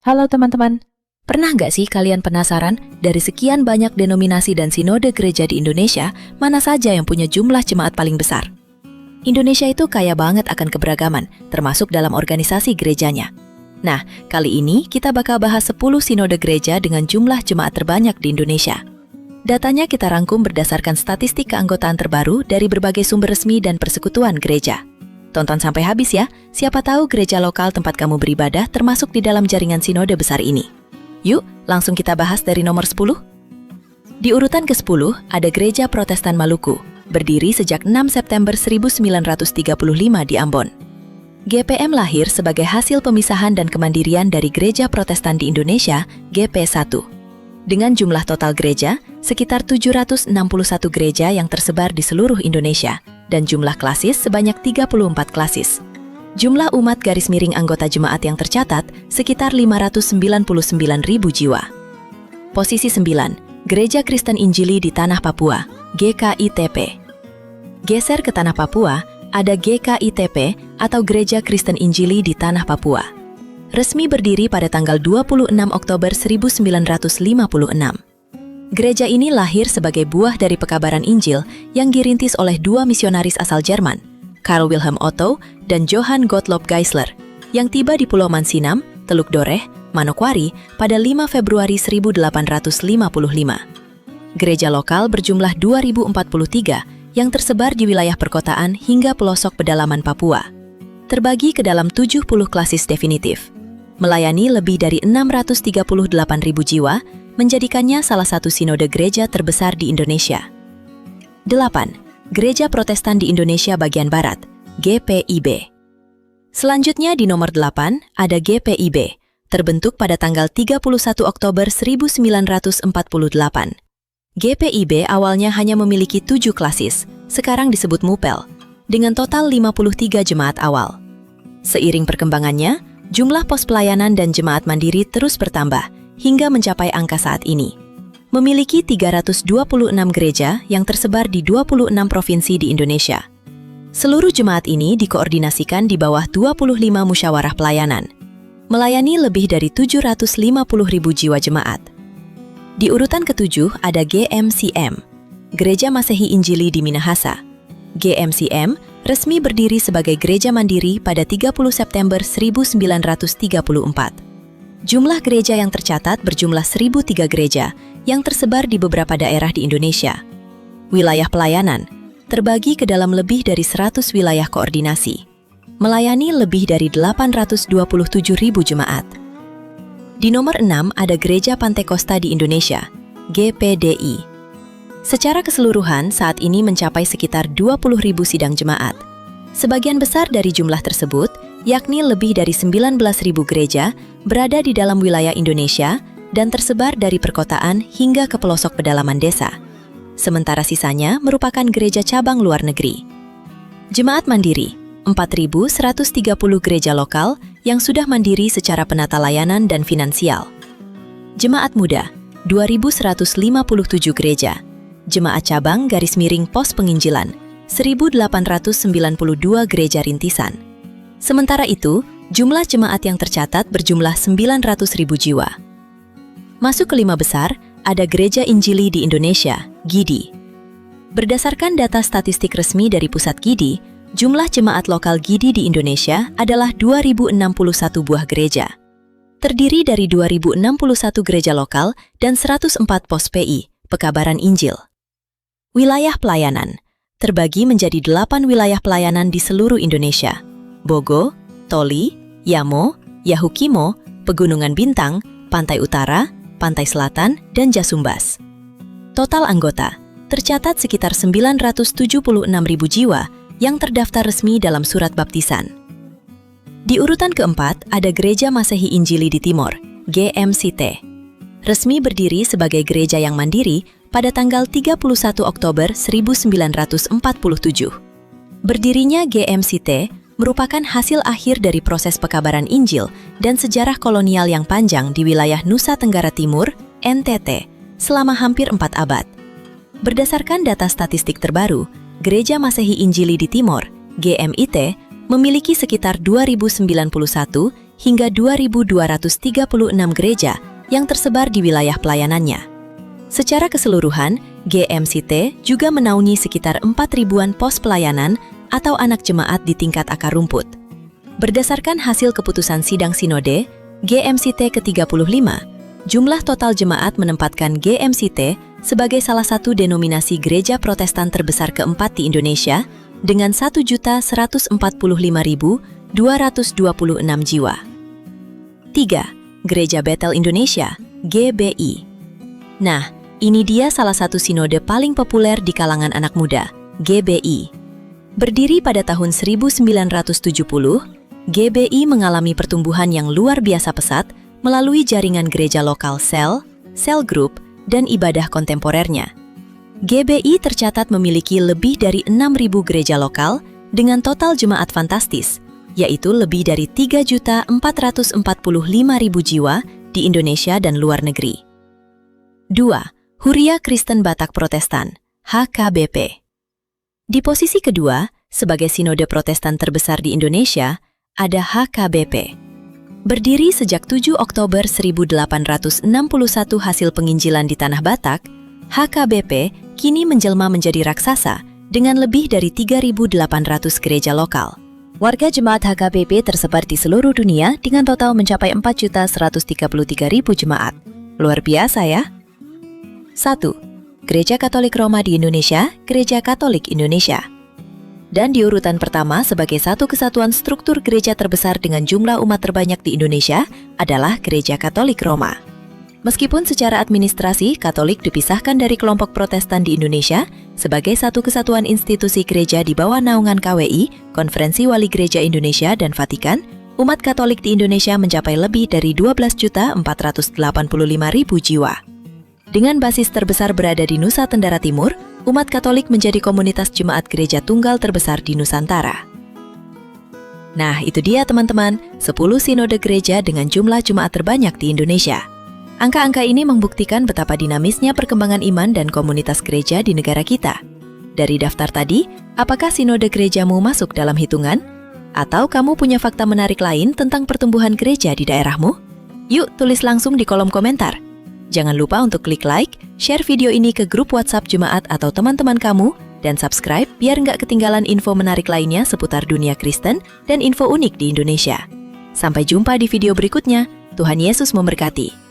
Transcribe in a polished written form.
Halo teman-teman, pernah nggak sih kalian penasaran dari sekian banyak denominasi dan sinode gereja di Indonesia, mana saja yang punya jumlah jemaat paling besar? Indonesia itu kaya banget akan keberagaman, termasuk dalam organisasi gerejanya. Nah, kali ini kita bakal bahas 10 sinode gereja dengan jumlah jemaat terbanyak di Indonesia. Datanya kita rangkum berdasarkan statistik keanggotaan terbaru dari berbagai sumber resmi dan persekutuan gereja. Tonton sampai habis ya, siapa tahu gereja lokal tempat kamu beribadah termasuk di dalam jaringan sinode besar ini. Yuk, langsung kita bahas dari nomor 10. Di urutan ke-10 ada Gereja Protestan Maluku, berdiri sejak 6 September 1935 di Ambon. GPM lahir sebagai hasil pemisahan dan kemandirian dari Gereja Protestan di Indonesia, GP1. Dengan jumlah total gereja, sekitar 761 gereja yang tersebar di seluruh Indonesia, dan jumlah klasis sebanyak 34 klasis. Jumlah umat garis miring anggota jemaat yang tercatat sekitar 599.000 jiwa. Posisi 9, Gereja Kristen Injili di Tanah Papua, GKITP. Geser ke Tanah Papua, ada GKITP atau Gereja Kristen Injili di Tanah Papua. Resmi berdiri pada tanggal 26 Oktober 1956. Gereja ini lahir sebagai buah dari pekabaran Injil yang dirintis oleh dua misionaris asal Jerman, Karl Wilhelm Otto dan Johann Gottlob Geisler, yang tiba di Pulau Mansinam, Teluk Doreh, Manokwari pada 5 Februari 1855. Gereja lokal berjumlah 2043 yang tersebar di wilayah perkotaan hingga pelosok pedalaman Papua. Terbagi ke dalam 70 klasis definitif. Melayani lebih dari 638.000 jiwa, menjadikannya salah satu sinode gereja terbesar di Indonesia. 8. Gereja Protestan di Indonesia Bagian Barat, GPIB. Selanjutnya di nomor 8 ada GPIB, terbentuk pada tanggal 31 Oktober 1948. GPIB awalnya hanya memiliki 7 klasis, sekarang disebut MUPEL, dengan total 53 jemaat awal. Seiring perkembangannya, jumlah pos pelayanan dan jemaat mandiri terus bertambah, hingga mencapai angka saat ini. Memiliki 326 gereja yang tersebar di 26 provinsi di Indonesia. Seluruh jemaat ini dikoordinasikan di bawah 25 musyawarah pelayanan. Melayani lebih dari 750.000 jiwa jemaat. Di urutan ke-7 ada GMCM, Gereja Masehi Injili di Minahasa. GMCM resmi berdiri sebagai gereja mandiri pada 30 September 1934. Jumlah gereja yang tercatat berjumlah 1.003 gereja yang tersebar di beberapa daerah di Indonesia. Wilayah pelayanan terbagi ke dalam lebih dari 100 wilayah koordinasi. Melayani lebih dari 827.000 jemaat. Di nomor 6 ada Gereja Pantekosta di Indonesia, GPDI. Secara keseluruhan saat ini mencapai sekitar 20.000 sidang jemaat. Sebagian besar dari jumlah tersebut, yakni lebih dari 19.000 gereja, berada di dalam wilayah Indonesia dan tersebar dari perkotaan hingga ke pelosok pedalaman desa. Sementara sisanya merupakan gereja cabang luar negeri. Jemaat mandiri, 4.130 gereja lokal yang sudah mandiri secara penata layanan dan finansial. Jemaat muda, 2.157 gereja. Jemaat cabang garis miring pos penginjilan, 1.892 gereja rintisan. Sementara itu, jumlah jemaat yang tercatat berjumlah 900.000 jiwa. Masuk ke 5 besar, ada Gereja Injili di Indonesia, GIDI. Berdasarkan data statistik resmi dari Pusat GIDI, jumlah jemaat lokal GIDI di Indonesia adalah 2.061 buah gereja. Terdiri dari 2.061 gereja lokal dan 104 pos PI, Pekabaran Injil. Wilayah pelayanan terbagi menjadi 8 wilayah pelayanan di seluruh Indonesia: Bogo, Toli, Yamo, Yahukimo, Pegunungan Bintang, Pantai Utara, Pantai Selatan, dan Jasumbas. Total anggota tercatat sekitar 976.000 jiwa yang terdaftar resmi dalam surat baptisan. Di urutan keempat ada Gereja Masehi Injili di Timor, GMCT. Resmi berdiri sebagai gereja yang mandiri pada tanggal 31 Oktober 1947. Berdirinya GMCT merupakan hasil akhir dari proses pekabaran Injil dan sejarah kolonial yang panjang di wilayah Nusa Tenggara Timur, NTT, selama hampir 4 abad. Berdasarkan data statistik terbaru, Gereja Masehi Injili di Timor, GMIT, memiliki sekitar 2.091 hingga 2.236 gereja yang tersebar di wilayah pelayanannya. Secara keseluruhan, GMCT juga menaungi sekitar 4.000-an pos pelayanan atau anak jemaat di tingkat akar rumput. Berdasarkan hasil keputusan sidang sinode, GMCT ke-35, jumlah total jemaat menempatkan GMCT sebagai salah satu denominasi gereja Protestan terbesar keempat di Indonesia dengan 1.145.226 jiwa. 3. Gereja Bethel Indonesia, GBI. Nah, ini dia salah satu sinode paling populer di kalangan anak muda, GBI. Berdiri pada tahun 1970, GBI mengalami pertumbuhan yang luar biasa pesat melalui jaringan gereja lokal sel group, dan ibadah kontemporernya. GBI tercatat memiliki lebih dari 6.000 gereja lokal dengan total jemaat fantastis, yaitu lebih dari 3.445.000 jiwa di Indonesia dan luar negeri. 2. Huria Kristen Batak Protestan, HKBP. Di posisi kedua, sebagai sinode Protestan terbesar di Indonesia, ada HKBP. Berdiri sejak 7 Oktober 1861 hasil penginjilan di Tanah Batak, HKBP kini menjelma menjadi raksasa dengan lebih dari 3.800 gereja lokal. Warga jemaat HKBP tersebar di seluruh dunia dengan total mencapai 4.133.000 jemaat. Luar biasa ya? 1. Gereja Katolik Roma di Indonesia, Gereja Katolik Indonesia. Dan di urutan pertama sebagai satu kesatuan struktur gereja terbesar dengan jumlah umat terbanyak di Indonesia adalah Gereja Katolik Roma. Meskipun secara administrasi Katolik dipisahkan dari kelompok Protestan di Indonesia sebagai satu kesatuan institusi gereja di bawah naungan KWI, Konferensi Wali Gereja Indonesia dan Vatikan, umat Katolik di Indonesia mencapai lebih dari 12.485.000 jiwa. Dengan basis terbesar berada di Nusa Tenggara Timur, umat Katolik menjadi komunitas jemaat gereja tunggal terbesar di Nusantara. Nah, itu dia teman-teman, 10 sinode gereja dengan jumlah jemaat terbanyak di Indonesia. Angka-angka ini membuktikan betapa dinamisnya perkembangan iman dan komunitas gereja di negara kita. Dari daftar tadi, apakah sinode gerejamu masuk dalam hitungan? Atau kamu punya fakta menarik lain tentang pertumbuhan gereja di daerahmu? Yuk, tulis langsung di kolom komentar. Jangan lupa untuk klik like, share video ini ke grup WhatsApp Jemaat atau teman-teman kamu, dan subscribe biar nggak ketinggalan info menarik lainnya seputar dunia Kristen dan info unik di Indonesia. Sampai jumpa di video berikutnya. Tuhan Yesus memberkati.